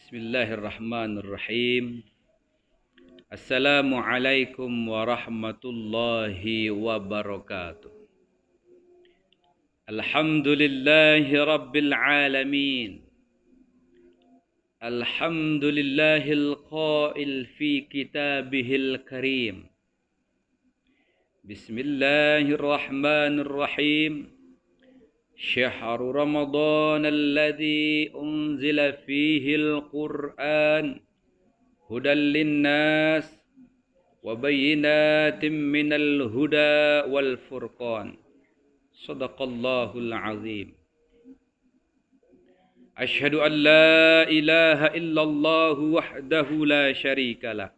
Bismillahirrahmanirrahim. Assalamualaikum warahmatullahi wabarakatuh. Alhamdulillahi rabbil alamin. Alhamdulillahil qail fi kitabihil karim. Bismillahirrahmanirrahim. شهر رمضان الذي أنزل فيه القرآن هدى للناس وبينات من الهدى والفرقان صدق الله العظيم. أشهد أن لا إله إلا الله وحده لا شريك له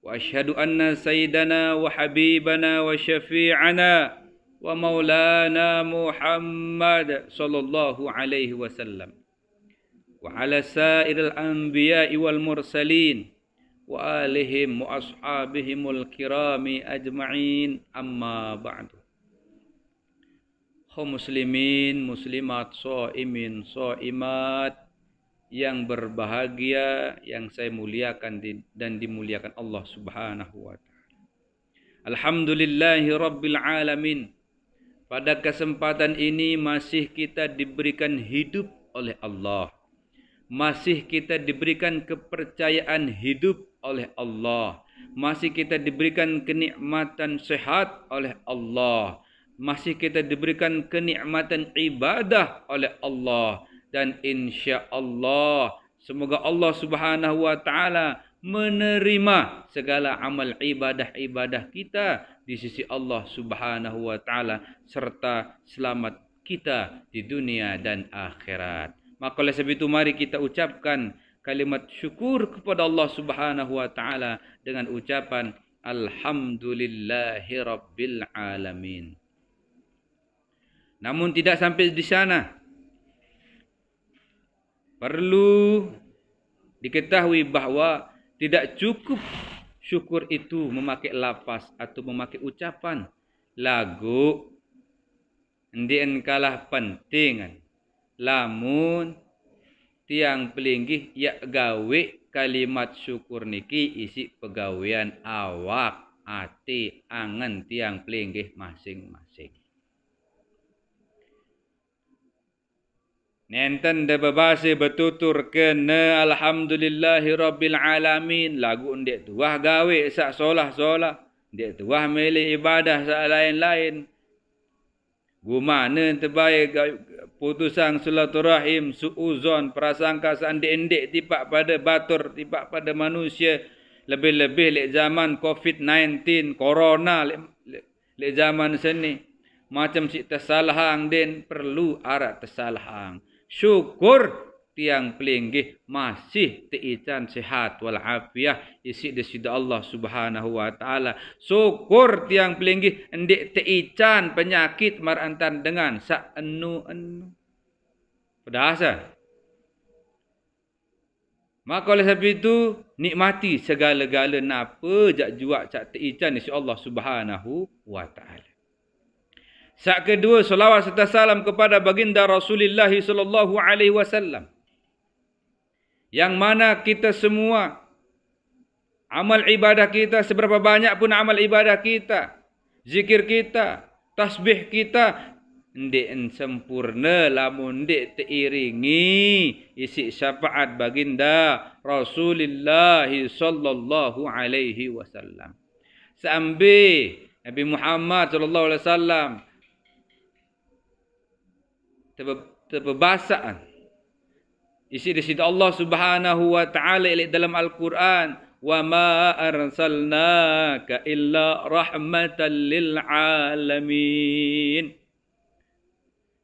وأشهد أن سيدنا وحبيبنا وشفيعنا ومولانا محمد صلى الله عليه وسلم وعلى سائر الأنبياء والمرسلين وآلهم وأصحابهم الكرام أجمعين أما بعد. Kaum muslimin, muslimat, shaimin, shaimat yang berbahagia, yang saya muliakan dan dimuliakan Allah Subhanahu wa taala. Alhamdulillahi rabbil alamin. Pada kesempatan ini masih kita diberikan hidup oleh Allah. Masih kita diberikan kepercayaan hidup oleh Allah. Masih kita diberikan kenikmatan sehat oleh Allah. Masih kita diberikan kenikmatan ibadah oleh Allah. Dan insya Allah, semoga Allah Subhanahu wa taala menerima segala amal ibadah-ibadah kita di sisi Allah Subhanahu wa taala serta selamat kita di dunia dan akhirat. Maka oleh sebab itu mari kita ucapkan kalimat syukur kepada Allah Subhanahu wa taala dengan ucapan alhamdulillahi rabbil alamin. Namun tidak sampai di sana. Perlu diketahui bahawa tidak cukup syukur itu memakai lafaz atau memakai ucapan. Lagu ndien kalah penting. Lamun tiang pelinggih ya gawe kalimat syukur niki isi pegawean awak, ati, angan tiang pelinggih masing-masing. Nenten de bebase betutur kena alhamdulillahi rabbil alamin. Lagu ndek tuah gawe sak solah-solah. Ndek tuah milih ibadah sak lain-lain. Gumana terbaik putusan silaturahim, suuzon, prasangka sandek-endek tipak pada batur, tipak pada manusia. Lebih-lebih lek zaman COVID-19, corona lek zaman seni. Macam si tersalahang den perlu arat tersalahang. Syukur tiang pelinggih masih teican sehat walafiah isi desida Allah Subhanahu wa taala. Syukur tiang pelinggih endek teican penyakit marantan dengan sak enu-enu. Pedasa. Maka oleh sebab itu nikmati segala-gala napa jak juak cak teican isi Allah Subhanahu wa taala. Saat kedua, salawat serta salam kepada baginda Rasulullah sallallahu alaihi wasallam. Yang mana kita semua amal ibadah kita, seberapa banyak pun amal ibadah kita, zikir kita, tasbih kita, ndek sempurna lamun ndek teiringi isi syafaat baginda Rasulullah sallallahu alaihi wasallam. Sampai Nabi Muhammad sallallahu alaihi wasallam terbebasaan isi di situ Allah Subhanahu wa taala dalam Al-Quran, wa ma arsalnaka illa rahmatan lil alamin.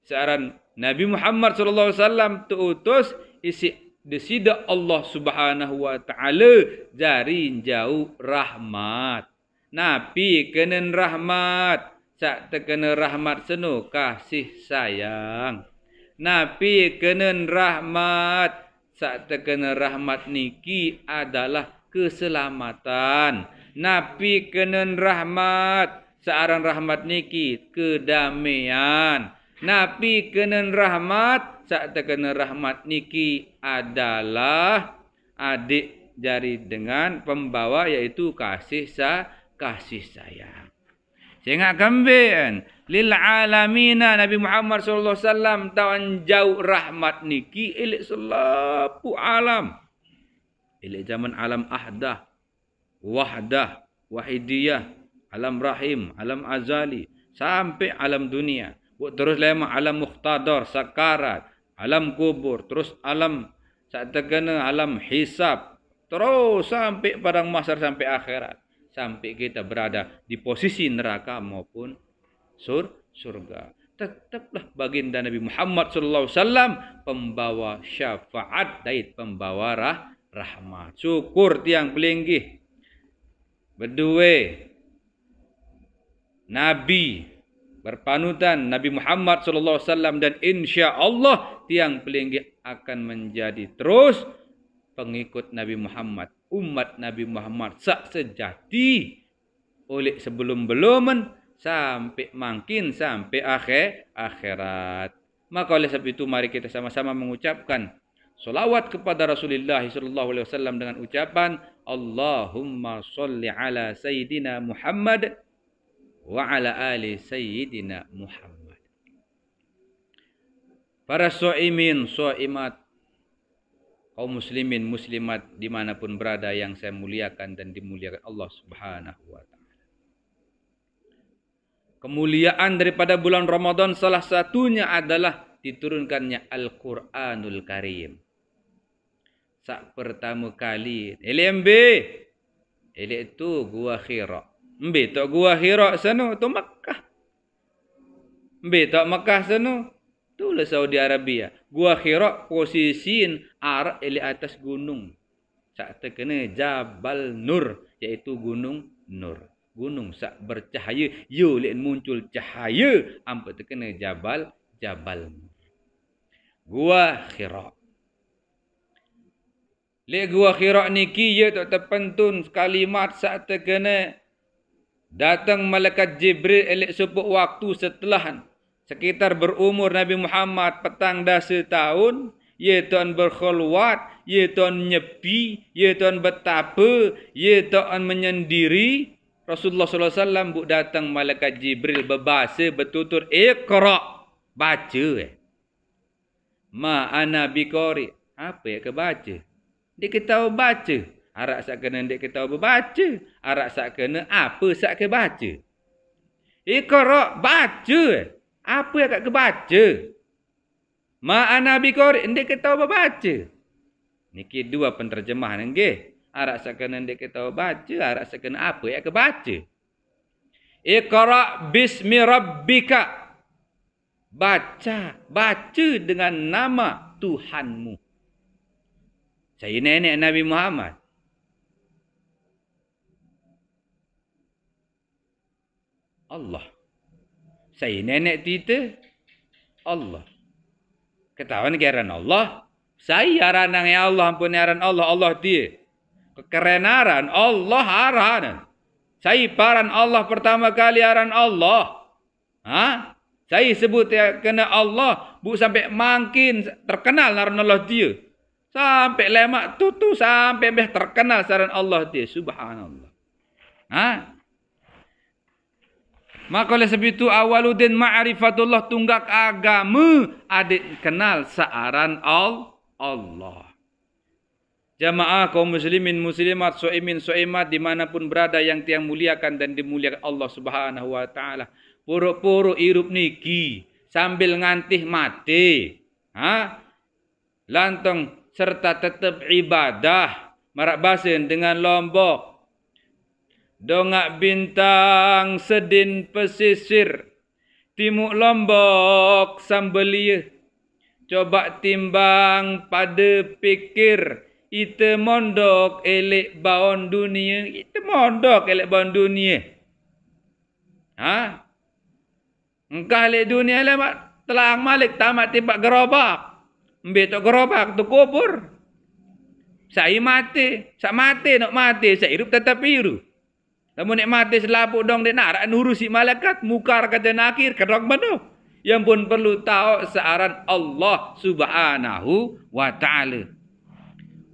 Searan Nabi Muhammad sallallahu alaihi wasallam terutus isi di situ Allah Subhanahu wa taala jari jauh rahmat. Nabi kenen rahmat. Sak terkena rahmat seno kasih sayang. Nabi kena rahmat. Sak terkena rahmat niki adalah keselamatan. Nabi kena rahmat. Searan rahmat niki kedamaian. Nabi kena rahmat. sak terkena rahmat niki adalah adik jari dengan pembawa yaitu kasih sayang. Sehingga kambing lil alamina Nabi Muhammad sallallahu alaihi wasallam tawan jauh rahmat niki ilik selapu alam. Ilik zaman alam ahdah, wahdah, wahidiyah, alam rahim, alam azali sampai alam dunia. Terus lama alam muqtadar, sakarat, alam kubur, terus alam sak terkena alam hisab, terus sampai padang mahsyar sampai akhirat. Sampai kita berada di posisi neraka maupun surga. Tetaplah baginda Nabi Muhammad sallallahu alaihi wasallam pembawa syafaat dan pembawa rahmat. Syukur tiang pelinggih. Berdua Nabi berpanutan Nabi Muhammad sallallahu alaihi wasallam dan insya-Allah tiang pelinggih akan menjadi terus pengikut Nabi Muhammad. Umat Nabi Muhammad sak sejati oleh sebelum-beluman sampai makin sampai akhirat. Maka oleh sebab itu mari kita sama-sama mengucapkan selawat kepada Rasulullah sallallahu alaihi wasallam dengan ucapan Allahumma sholli ala sayyidina Muhammad wa ala ali sayyidina Muhammad. Para shaimin, shaimat, kaum muslimin, muslimat dimanapun berada yang saya muliakan dan dimuliakan Allah Subhanahu wa ta'ala. Kemuliaan daripada bulan Ramadan salah satunya adalah diturunkannya Al-Quranul Karim. Sak pertama kali. LMB. Itu Gua Hira. Mbe tak Gua Hira sana tu Makkah. Mbe tak Makkah sana. Itulah Saudi Arabia. Gua Hira posisiin arah di atas gunung. Sak terkena Jabal Nur. Iaitu Gunung Nur. Gunung sak bercahaya. Yo lihat muncul cahaya. Ampak terkena Jabal Nur. Gua Hira. Lihat Gua Hira niki ya tak terpentun kalimat sak terkena. Datang malaikat Jibril elok sepuk waktu setelah sekitar berumur Nabi Muhammad petang dah setahun, ia tuan berkhulwat, ia tuan nyepi, ia tuan betapa, ia tuan menyendiri. Rasulullah sallallahu alaihi wasallam bu datang malaikat Jibril berbahasa bertutur Iqra, baca. Ma ana biqari, apa ya ke baca? Dia ketahu baca. Arak sak kena dia ketahu berbaca, arak sak kena apa sak ke baca. Iqra, baca. Apa yang kat kebaca? Ma'ana biqari, ndek ketahu baca. Niki dua penterjemah nggih. Arak sakana ndek ketahu baca, arak sakana apa yang kebaca. Iqra bismi rabbika. Baca dengan nama Tuhanmu. Saya nenek Nabi Muhammad. Allah. Saya nenek kita Allah. Ketahuan keran Allah. Saya aran yang Allah ampun aran Allah dia. Kekerenaran Allah aran. Saya paran Allah pertama kali aran Allah. Saya sebut ya kena Allah bu sampai makin terkenal aran Allah dia. Sampai lemak tutu sampai terkenal aran Allah dia. Subhanallah. Maka oleh sebab itu awaluddin ma'rifatullah tunggak agama adik kenal searan Allah. Jamaah kaum muslimin muslimat soimin soimat dimanapun berada yang tiang muliakan dan dimuliakan Allah Subhanahu wa taala. Puruk-puruk hirup niki sambil ngantih mati. Lantang serta tetap ibadah marak basin dengan lombok. Dongak bintang sedin pesisir, timuk lombok sambelia. Coba timbang pada pikir, ite mondok elek baon dunia, ite mondok elek baon dunia. Engkau elek dunia lemak telang malik tamat timbak gerobak. Mbetok gerobak tu kubur. Saya mati, nak mati, saya hidup tetap hidup. Namun nek mati selapuk dong dia nak nurusi malaikat mukar kata nakir kerok mana. Yang pun perlu tahu searan Allah Subhanahu wa taala.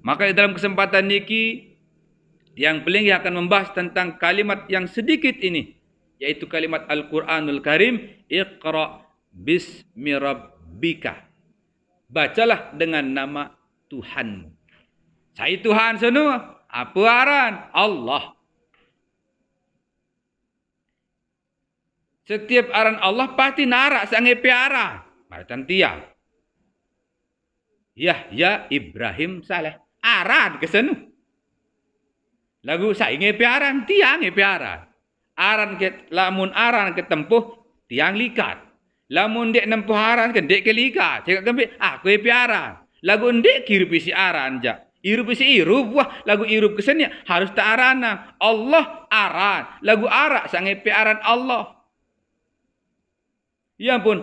Maka dalam kesempatan niki yang paling akan membahas tentang kalimat yang sedikit ini, yaitu kalimat Al-Quranul Karim, Iqra bismi rabbika. Bacalah dengan nama Tuhanmu. Saya Tuhan semua. Apa aran? Allah. Setiap aran Allah pasti narak sange piara. Martan tiang. Yahya Ibrahim Saleh. Aran ke sana. Lagu saya ngepiaran, tiang ngepiaran. Aran ke lamun aran ke tempuh, tiang likat. Lamun dek nempuh aran ke dek ke likat. Cakap kembi, aku ngepiaran. Lagu dek kirup isi aran jak. Irup isi irup, wah lagu irup ke sini harus tak arana. Allah aran. Lagu arak sang ngepiaran Allah. Yang pun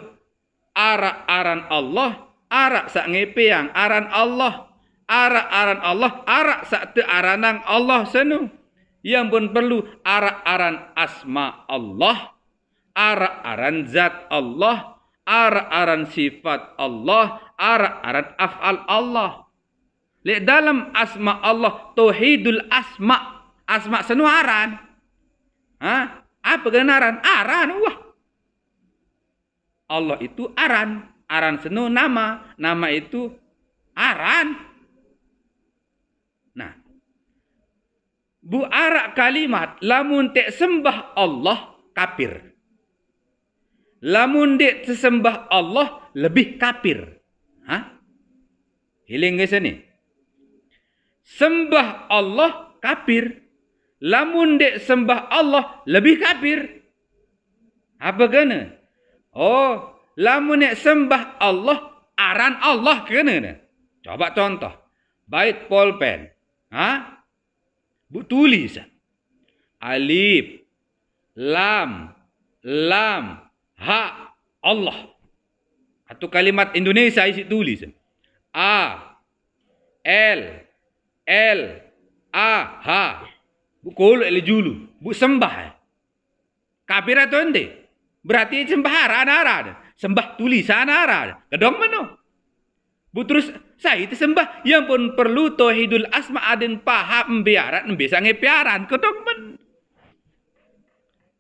arak aran Allah, arak sak ngepiang aran Allah. Arak-aran Allah, arak sakte aranang Allah senu. Yang pun perlu arak-aran asma Allah, arak-aran zat Allah, arak-aran sifat Allah, arak-aran af'al Allah. Lihat dalam asma Allah, tauhidul asma. Asma senu aran. Ha? Apa kebenaran? Aran. Wah. Allah itu aran. Aran senu nama. Nama itu aran. Nah, bu arak kalimat lamun tak sembah Allah kafir. Lamun tak sembah Allah lebih kafir. Hah? Hiling ke sini. Sembah Allah kafir. Lamun tak sembah Allah lebih kafir. Apa kena? Oh, lamun tak sembah Allah aran Allah kena. Coba contoh. Bait pulpen. Ha? Bu tulis. Alif, lam, ha, Allah. Atau kalimat Indonesia isi tulis. A, L, A, ha. Bu kolo ele julu. Bu sembah. Kafir atau ente? Berarti sembah aran. Sembah tulisan aran. Kedong mana? Bu terus saya itu sembah yang pun perlu tauhidul asma adin paham biaran bisa ngepiaran kedok men.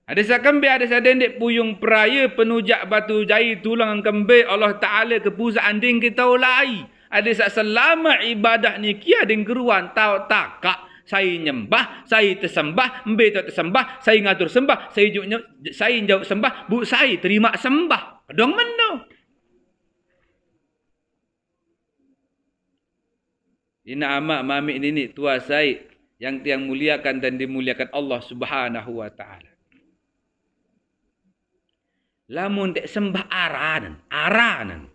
Ada sakembe ada sadendek puyung peraya penujak batu jai tulang kembe Allah Taala ke pusat anding kita ulai. Ada sak selama ibadah ni kia ding geruan tau takak saya nyembah, saya tersembah, mbe tak tersembah, saya ngatur sembah, saya jauh sembah, bu saya terima sembah. Kedong men no. Ina amak mami ini tua saya yang muliakan dan dimuliakan Allah Subhanahu wa taala. Lamun tak sembah aranan.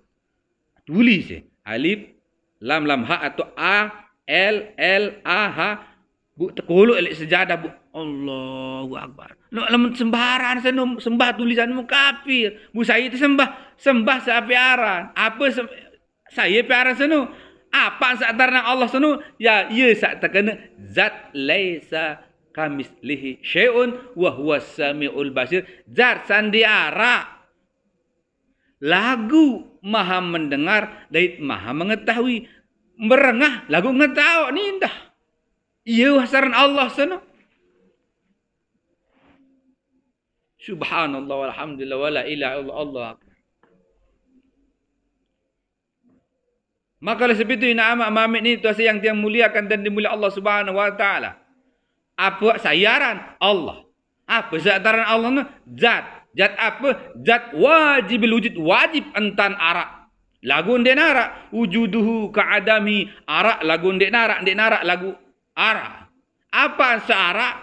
Tulis alif lam ha atau a l a ha bu tekulu elek sejadah bu Allahu akbar. No lamun sembaharan sembah tulisanmu kafir. Bu saya itu sembah sapi aran. Apa saya piaran seno? Apa sadarna Allah sunu? Ya, ia sak terkena zat laisa kamislihi syai'un wa huwas samiul basir. Zat sandiara. Lagu maha mendengar dan maha mengetahui. Merengah lagu ngetahu ni indah. Ia hasaran Allah sunu. Subhanallah walhamdulillah wala ilaha illallah. Maka oleh sebab itu amak mamit ni tuasa yang muliakan dan dimuliakan Allah Subhanahu wa taala. Apa sayaran Allah? Apa zataran Allah ni? Zat. Zat apa? Zat wajibul wujud, wajib entan arak. Lagu ndek narak wujuduhu ka'adami arak lagu ndek narak lagu arak. Apa searak?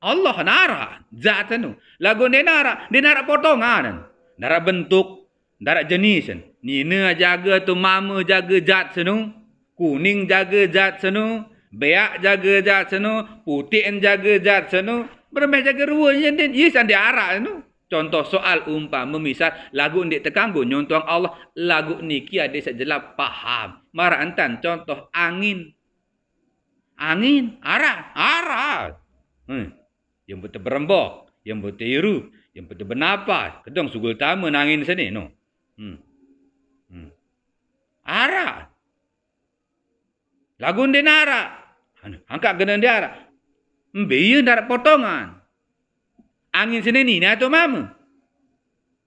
Allah narak. Zat tu. Lagu ndek narak potongan. Narak bentuk, narak jenis. Nina jaga tu mama jaga zat senu. Kuning jaga zat senu. Beak jaga zat senu. Putih jaga zat senu. Bermeh jaga ruang yang dia. Ia sandi arak senu. Contoh soal umpama misal lagu ni terkanggu. Nyontoh Allah. Lagu ni kia dia sejelas paham. Marah entan contoh angin. Angin. Arak. Yang betul berembok. Yang betul iru. Yang betul bernafas. Kedong sugul tama nangin sini. No. Arak. Lagun dia narak. Angkat kena dia arak. Biar darat potongan. Angin sini ni atau mama.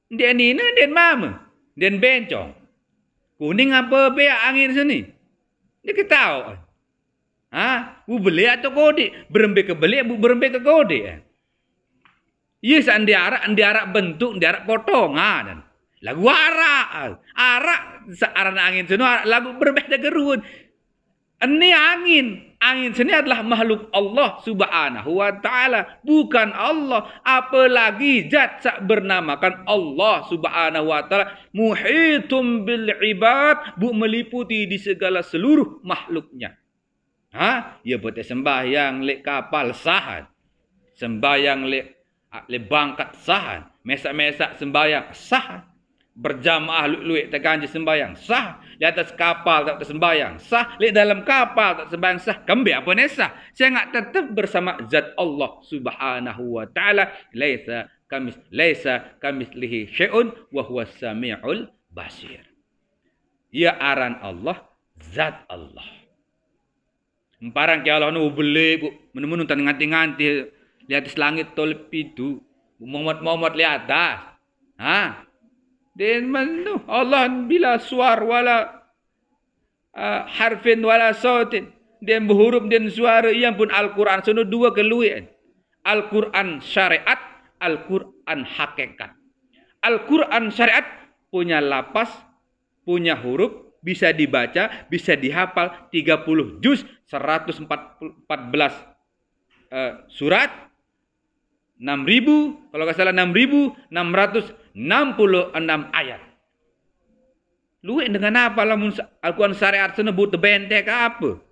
Dia ni dia mama. Dia bencong. Kuning apa beak angin sini. Dia ketahu. Bu beli atau kode. Berembik ke beli, berembik ke kode. Ya andi arak bentuk, andi arak potongan. Lagu arak. Arak searan angin sini lagu berbeda gerun. Ini angin. Angin sini adalah makhluk Allah subhanahu wa ta'ala. Bukan Allah. Apalagi zat bernamakan Allah subhanahu wa ta'ala. Muhitum bil ibad. Meliputi di segala seluruh makhluknya. Ya boleh sembahyang lek kapal sahan. Sembahyang lek bangkat sahan. Mesak-mesak sembahyang sahan. Berjamaah luik-luik terganji sembahyang sah. Di atas kapal tak tersembahyang sah. Di dalam kapal tak sembahyang sah. Kembali apa ni sah? Saya nak tetap bersama zat Allah subhanahu wa ta'ala. Laisa kamislihi syai'un wa huwa sami'ul basir. Ya aran Allah, zat Allah. Emparang ke Allah nu beli menun tan nganti-nganti di atas langit tolip itu. Muhammad li atas. Dan manu Allah bila suar wala harfin wala sautin. Dan berhuruf dan suara yang pun Al-Quran. Sono dua keluian. Al-Quran syariat, Al-Quran hakikat. Al-Quran syariat punya lapas, punya huruf, bisa dibaca, bisa dihafal 30 juz, 114 surat. 6.000, kalau nggak salah 6.666 ayat. Luwek dengan apa lamun Al-Quran syariat senebut bentek apa?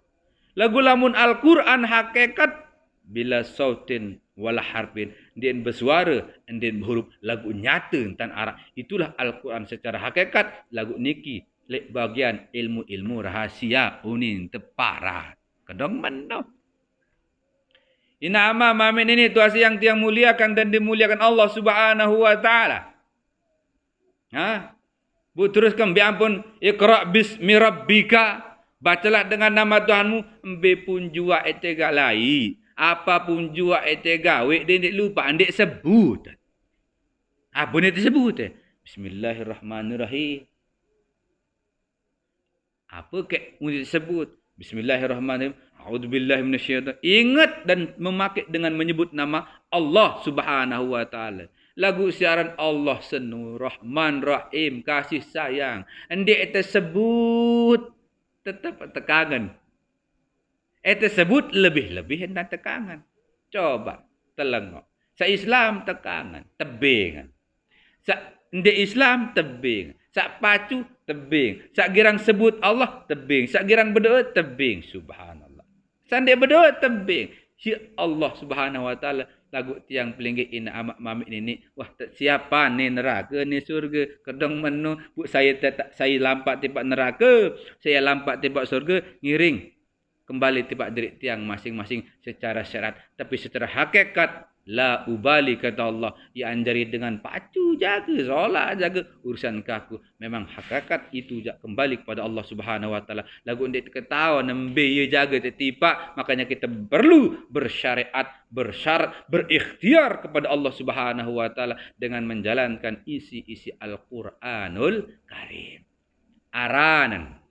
Lagu lamun Al-Quran hakikat bila sautin wala harfin, din bersuara, din berhuruf, lagu nyata tentang arah. Itulah Al-Quran secara hakikat. Lagu niki lek bagian ilmu-ilmu rahasia unin tepara. Kedong mendo. Ina ama mamin ini tuasi yang tiang muliakan dan dimuliakan Allah subhanahu wa ta'ala. Bu teruskan biampun iqra' bismi rabbika. Bacalah dengan nama Tuhanmu. Embe pun jua etega lai. Apa pun jua etega. Wek dia lupa. Andek sebut. Apa ni disebut? Bismillahirrahmanirrahim. Apa ke disebut? Bismillahirrahmanirrahim. A'udzubillahi minasyaitan. Ingat dan memakai dengan menyebut nama Allah subhanahu wa ta'ala. Lagu siaran Allah senu Rahman Rahim, kasih sayang. Andek tersebut tetap tekangan. Tersebut lebih-lebih hendak tekangan. Coba telengok. Sa Islam tekangan, tebingan. Sa ndek Islam tebing. Sa pacu tebing. Sa girang sebut Allah tebing. Sa girang berdoa tebing. Subhanallah. Sandi berdoa tebing. Si Allah subhanahu wa ta'ala. Lagu tiang pelinggi ina amak mamik ini. Wah, siapa ni neraka ni surga. Kedong menu. Bu saya lampak tiba neraka. Saya lampak tiba surga. Ngiring. Kembali tiba diri tiang masing-masing secara syarat. Tapi secara hakikat. La ubali kata Allah. Ya anjari dengan pacu jaga. Solat jaga. Urusan kaku. Memang hakikat itu kembali kepada Allah subhanahu wa ta'ala. Lagu ini ketawa. Nembe ya jaga tertipak. Makanya kita perlu bersyariat. Bersyarat. Berikhtiar kepada Allah subhanahu wa ta'ala. Dengan menjalankan isi-isi Al-Quranul Karim. Aranan.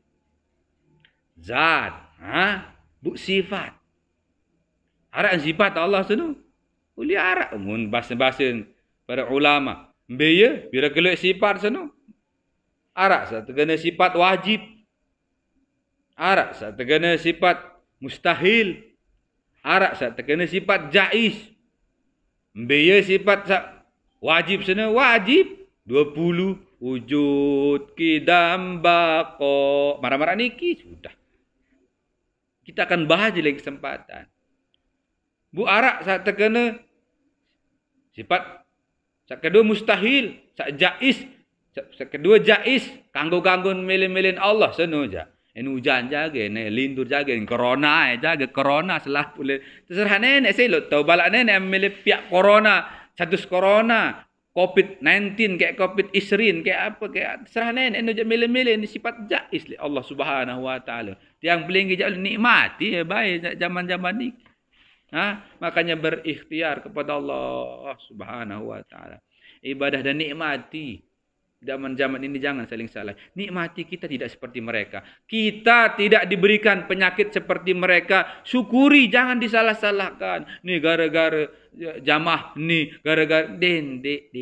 Zat. Bu sifat. Aranan sifat Allah senu. Uli arak mun bahasa-bahasa para ulama. Mbaya bila keluar sifat sana. Arak satu kena sifat wajib. Arak satu kena sifat mustahil. Arak satu kena sifat jaiz. Mbaya sifat wajib sana wajib 20 wujud kidam baqo. Marah-marah niki sudah. Kita akan bahas di lain kesempatan. Bu arak saat terkena sifat saat kedua mustahil, saat jaiz, saat kedua jaiz, kanggo-kanggo melin-melin Allah seno ja. En hujan jaga, ne lindur jaga, corona jaga, corona salah boleh. Terserah nenek saya lo tahu balak nenek milih pihak corona, status corona, COVID-19 kayak COVID-19 kayak apa kayak serah nenek nu milih-milih ni sifat jais li Allah Subhanahu wa taala. Yang paling gejak nikmati ya baik zaman-zaman ni. Makanya berikhtiar kepada Allah Subhanahu wa taala. Ibadah dan nikmati. Zaman-zaman ini jangan saling salah. Nikmati kita tidak seperti mereka. Kita tidak diberikan penyakit seperti mereka. Syukuri, jangan disalah-salahkan. Ni gara-gara jamaah, ni gara-gara dendek.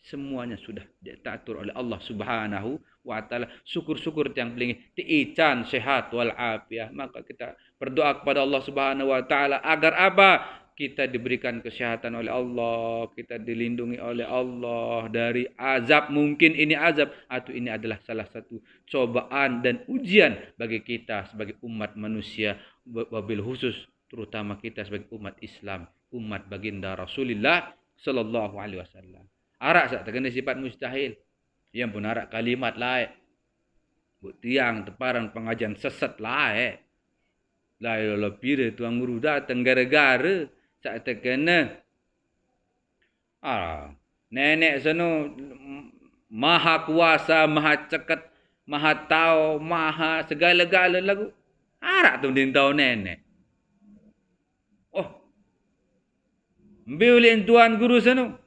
Semuanya sudah diatur oleh Allah Subhanahu wa taala. Syukur-syukur yang paling diican sehat wal afiah. Maka kita berdoa kepada Allah Subhanahu wa taala agar apa? Kita diberikan kesehatan oleh Allah, kita dilindungi oleh Allah dari azab. Mungkin ini azab atau ini adalah salah satu cobaan dan ujian bagi kita sebagai umat manusia, wabil khusus terutama kita sebagai umat Islam, umat baginda Rasulullah sallallahu alaihi wasallam. Arak sak terkena sifat mustahil. Yang pun arak kalimat lain. Tiang teparan pengajian sesat lain. Lai lo pire tuang guru datang gara-gara sak terkena nenek sono maha kuasa, maha cekat, maha tahu, maha segala-gala lagu. Arak tu din tahu nenek. Oh. Mbiulin tuan guru sono.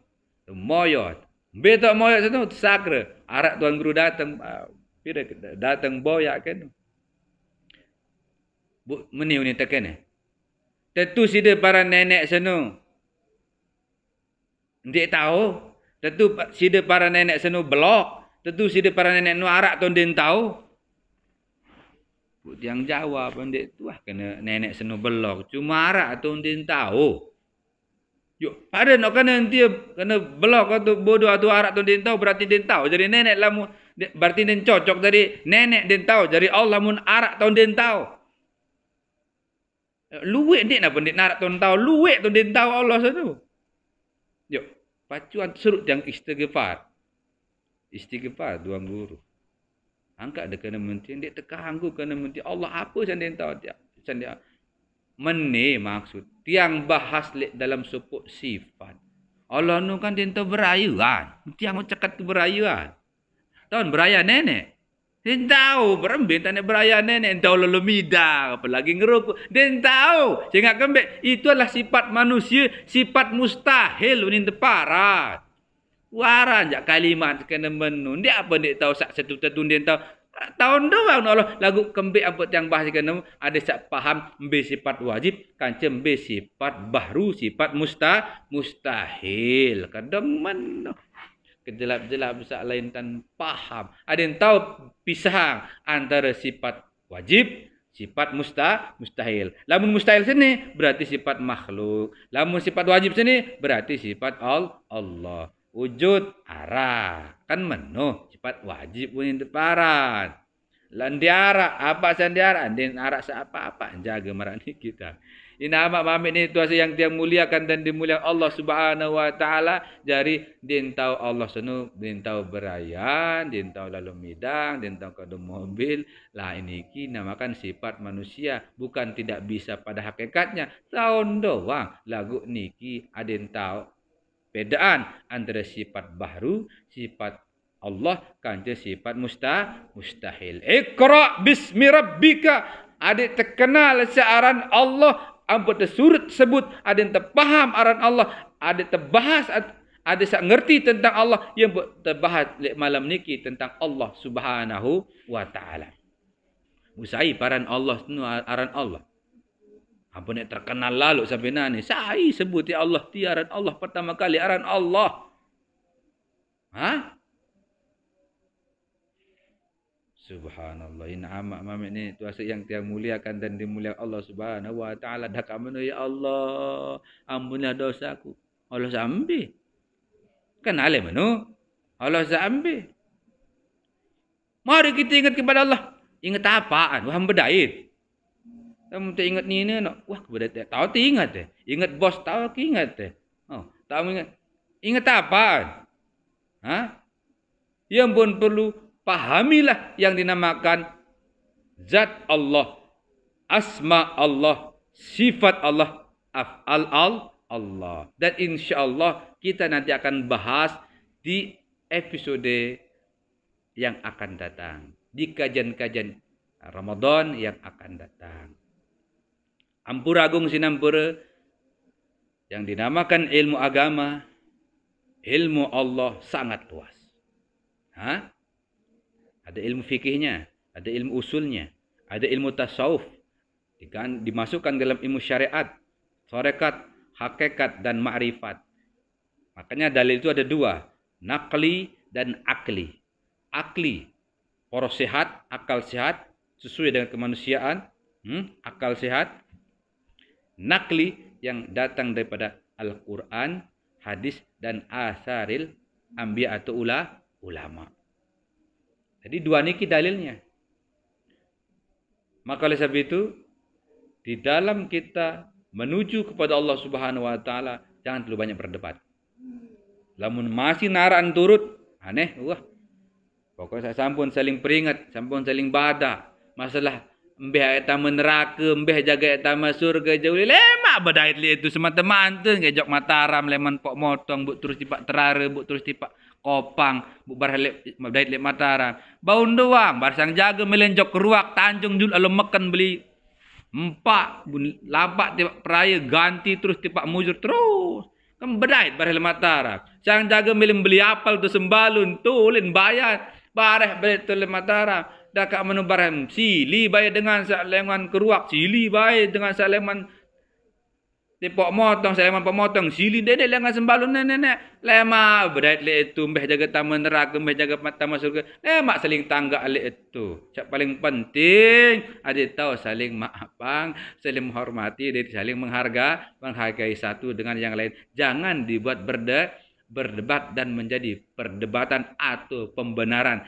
Moyot. Mbe tak moyot sono sakra. Arak tuan guru datang datang boyak kan. Bu meni ni tekan. Tentu sida para nenek seno. Ndik tahu. Tentu sida para nenek seno belok. Tentu sida para nenek nu arak ton den tahu. Bu tiang jawab ndik tuah kena nenek seno belok. Cuma arak ton den tahu. Yuk, pada nak kena nanti kena belok atau bodoh atau arak ton den tahu berarti den tahu. Jadi nenek lamu berarti den cocok dari nenek den tahu. Jadi Allah mun arak ton den tahu. Luwek ndik napa ndik narak ton tahu, luwek ton den tahu Allah satu. Yo, pacuan serut yang istighfar. Istighfar tuan guru. Angkat dia kena menti ndik tekanggu kena menti Allah apa yang den tahu dia. Sandia meni maksud tiang bahas dalam sepuk sifat. Allah nu kan den tahu berayuan. Tiang cekat ke berayuan. Tahun beraya nenek. Den tahu berembin tanya beraya nenek tahu lalu midang apalagi ngerokok. Den tahu sehingga kembek itu adalah sifat manusia, sifat mustahil unin teparat. Waran jak kalimat kena menu. Dia apa dia tahu sak satu den tahu. Tahun doang Allah lagu kembek apa yang bahas kena ada sak paham mbe sifat wajib kancem mbe sifat bahru sifat mustahil. Kadang menu kejelap-jelap besar lain tan paham. Ada yang tahu pisah antara sifat wajib, sifat mustahil. Lamun mustahil sini berarti sifat makhluk. Lamun sifat wajib sini berarti sifat Allah. Wujud arah. Kan menuh sifat wajib pun teparan. Landiara apa sandiara? Andin arak apa-apa jaga marani kita. Ina amak mamit ni tuasa yang dia muliakan dan dimuliakan Allah Subhanahu wa taala. Jari din tahu Allah senu, din tahu berayan, din tahu lalu midang, din tahu kadu mobil. Lah ini ki namakan sifat manusia, bukan tidak bisa pada hakikatnya. Tahun doang lagu niki adin tahu bedaan antara sifat bahru, sifat Allah kante sifat mustahil. Iqra bismi rabbika. Adik terkenal searan Allah. Ampun tersurut sebut ada yang terpaham aran Allah, ada terbahas, ada sak ngerti tentang Allah yang terbahas malam niki tentang Allah Subhanahu wa taala. Usai paran Allah nu aran Allah. Ampun nek terkenal lalu sampai nani, sai sebut ya Allah ti aran Allah pertama kali aran Allah. Subhanallah, ina amak mamik ni tuasa yang tiang muliakan dan dimuliakan Allah Subhanahu wa taala. Dah kat mana ya Allah, ampunilah dosaku. Allah sambil. Kan alim mana? Allah sambil. Mari kita ingat kepada Allah. Ingat apaan? Wah berdait. Kamu tak ingat ni nak. Wah berdait. Tahu tak ingat eh. Ingat bos tahu ke ingat eh. Oh, tahu ingat. Ingat apaan? Yang pun perlu pahamilah yang dinamakan zat Allah, asma Allah, sifat Allah, af'al Allah. Dan insya Allah kita nanti akan bahas di episode yang akan datang, di kajian-kajian Ramadan yang akan datang. Ampura agung sinampura yang dinamakan ilmu agama, ilmu Allah sangat luas. Ada ilmu fikihnya, ada ilmu usulnya, ada ilmu tasawuf, dimasukkan dalam ilmu syariat, tarekat, hakikat, dan ma'rifat. Makanya dalil itu ada dua, naqli dan akli. Akli, poros sehat, akal sehat, sesuai dengan kemanusiaan, akal sehat. Naqli yang datang daripada Al-Quran, hadis, dan asaril anbiya atau ulama. Jadi dua niki dalilnya. Maka oleh sebab itu, di dalam kita menuju kepada Allah Subhanahu wa taala, jangan terlalu banyak berdebat. Lamun masih naran turut, aneh, pokoknya saya sampun saling peringat, sampun saling bada. Masalah mbeh eta neraka, mbeh jaga eta surga jauh lemak badait li itu semata-mata ngejok Mataram leman pok motong buk terus tipak terare, buk terus tipak Kopang, buk barhalek badait li Mataram. Baun doang, barsang jaga melenjok keruak Tanjung Jul alom makan beli empat lampak tipak peraya ganti terus tipak mujur terus. Kan badait barhal Mataram. Sang jaga melem beli apal tu sembalun tulin bayar bareh badait tu le Mataram. Dah kat menubaran sili baik dengan saleman keruak, sili baik dengan saleman tepok motong, saleman pemotong, sili dedek dengan sembalun nenek. Lema berait le itu mbeh jaga taman neraka, mbeh jaga taman surga. Lema saling tanggak le itu. Cak paling penting ada tahu saling maafang, saling menghormati, saling menghargai satu dengan yang lain. Jangan dibuat berdebat dan menjadi perdebatan atau pembenaran,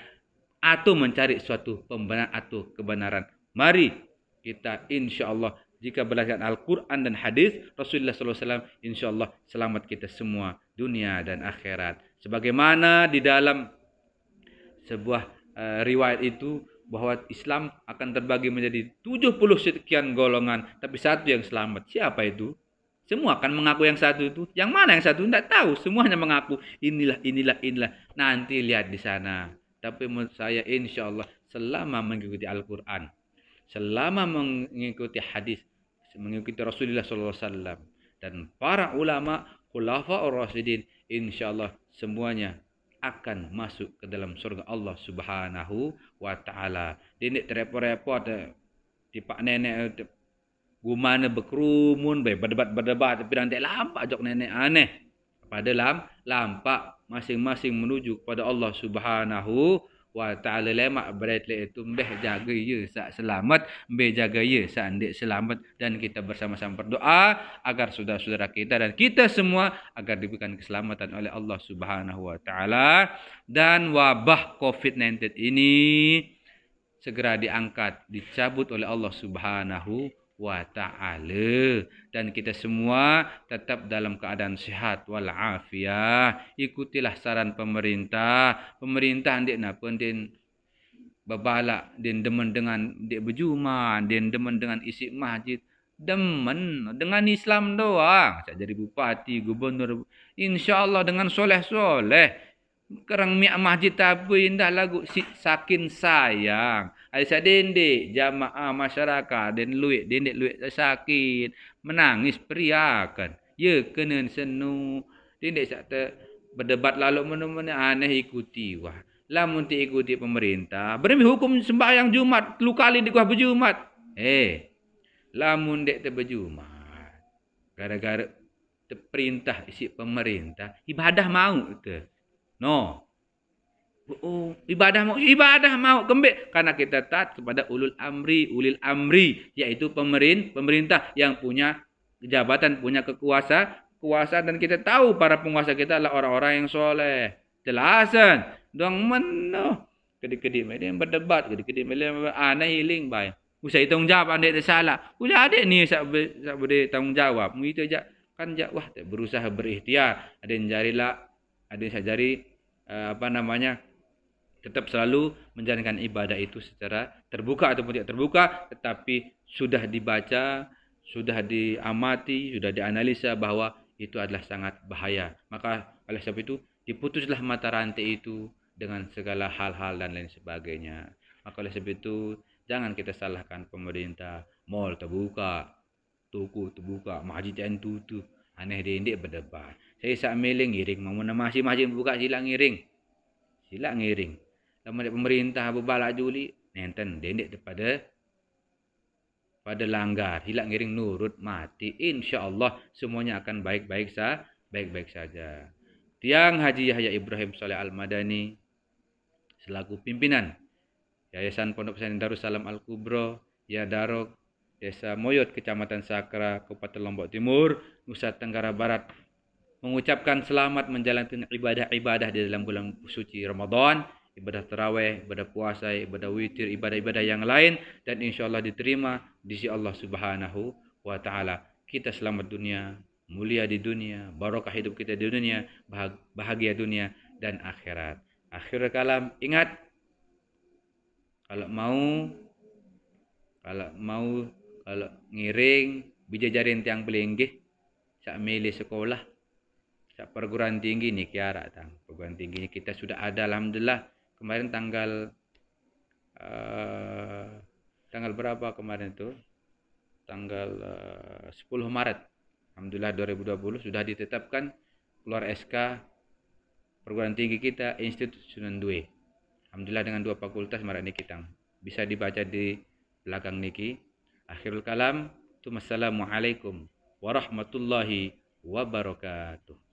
atau mencari suatu pembenaran atau kebenaran. Mari kita insyaAllah jika belajar Al-Quran dan hadis Rasulullah SAW, insyaAllah selamat kita semua dunia dan akhirat. Sebagaimana di dalam sebuah riwayat itu bahwa Islam akan terbagi menjadi 70 sekian golongan, tapi satu yang selamat. Siapa itu? Semua akan mengaku yang satu itu. Yang mana yang satu? Tidak tahu. Semuanya mengaku inilah. Nanti lihat di sana. Tapi menurut saya insya Allah selama mengikuti Al-Quran, selama mengikuti hadis, mengikuti Rasulullah SAW dan para ulama khulafa'ur rasyidin, insya Allah semuanya akan masuk ke dalam surga Allah Subhanahu wa taala. Dia terepot-repot di pak nenek gumana berkerumun berdebat tapi nanti lampak jok nenek aneh. Pada lampak masing-masing menuju kepada Allah Subhanahu wa taala. Lemak berat le itu mbeh jaga ye sak selamat, mbeh jaga ye sak ndik selamat, dan kita bersama-sama berdoa agar saudara-saudara kita dan kita semua agar diberikan keselamatan oleh Allah Subhanahu wa taala, dan wabah COVID-19 ini segera diangkat, dicabut oleh Allah Subhanahu wa ta'ala, dan kita semua tetap dalam keadaan sehat walafiat. Ikutilah saran pemerintah ndik napa den babalak, den demen dengan ndik berjuma, den demen dengan isi masjid, demen dengan Islam doang. Saya jadi bupati, gubernur, insyaallah dengan soleh-soleh. Kerang miak masjid tapi indah lagu sakin sayang. Aisyah dendek jamaah masyarakat den luit sakit menangis periakan. Ya kena senu. Dendek sak berdebat lalu mana-mana aneh ikuti wah. Lamun ti ikuti pemerintah, bermi hukum sembahyang Jumat 3 kali di kuah berjumat. Lamun dek te berjumat. Gara-gara perintah isi pemerintah, ibadah mau ke? No. Ibadah mau kembali karena kita taat kepada ulil amri, yaitu pemerintah yang punya jabatan, punya kekuasaan, dan kita tahu para penguasa kita adalah orang-orang yang soleh. Jelasan dong meno kedik-kedik mereka berdebat, kedik-kedik mereka aneh hiling bay. Usai tanggung jawab anda salah. Ulah adik ni sak boleh tanggung jawab. Mu itu aja kan wah berusaha berikhtiar. Ada yang jarilah, ada yang jari tetap selalu menjalankan ibadah itu secara terbuka ataupun tidak terbuka, tetapi sudah dibaca, sudah diamati, sudah dianalisa bahwa itu adalah sangat bahaya. Maka oleh sebab itu diputuslah mata rantai itu dengan segala hal-hal dan lain sebagainya. Maka oleh sebab itu jangan kita salahkan pemerintah. Mall terbuka, toko terbuka, masjid yang tutup. Aneh dia berdebat. Saya sak meling ngiring, mau masih buka sila ngiring. Sila ngiring. Lama pemerintah berbalak juli, nenten dendek pada langgar, hilang ngiring nurut mati. Insyaallah semuanya akan baik-baik saja. Tiang Haji Yahya Ibrahim Saleh Al-Madani selaku pimpinan Yayasan Pondok Pesantren Darussalam Al-Kubra, Ya Darok, Desa Moyot, Kecamatan Sakra, Kabupaten Lombok Timur, Nusa Tenggara Barat, mengucapkan selamat menjalankan ibadah-ibadah di dalam bulan suci Ramadan, ibadah tarawih, ibadah puasa, ibadah witir, ibadah-ibadah yang lain, dan insyaallah diterima di sisi Allah Subhanahu wa taala. Kita selamat dunia, mulia di dunia, barokah hidup kita di dunia, bahagia dunia dan akhirat. Akhir kalam, ingat kalau kalau ngiring bijajarin tiang belenggih sak milih sekolah sak perguruan tinggi nih kiara tang perguruan tinggi kita sudah ada alhamdulillah. Kemarin tanggal berapa kemarin tuh, tanggal 10 Maret alhamdulillah 2020 sudah ditetapkan keluar SK perguruan tinggi kita Institut Sunan Due. Alhamdulillah dengan 2 fakultas marak niki tang. Bisa dibaca di belakang niki. Akhirul kalam, assalamualaikum warahmatullahi wabarakatuh.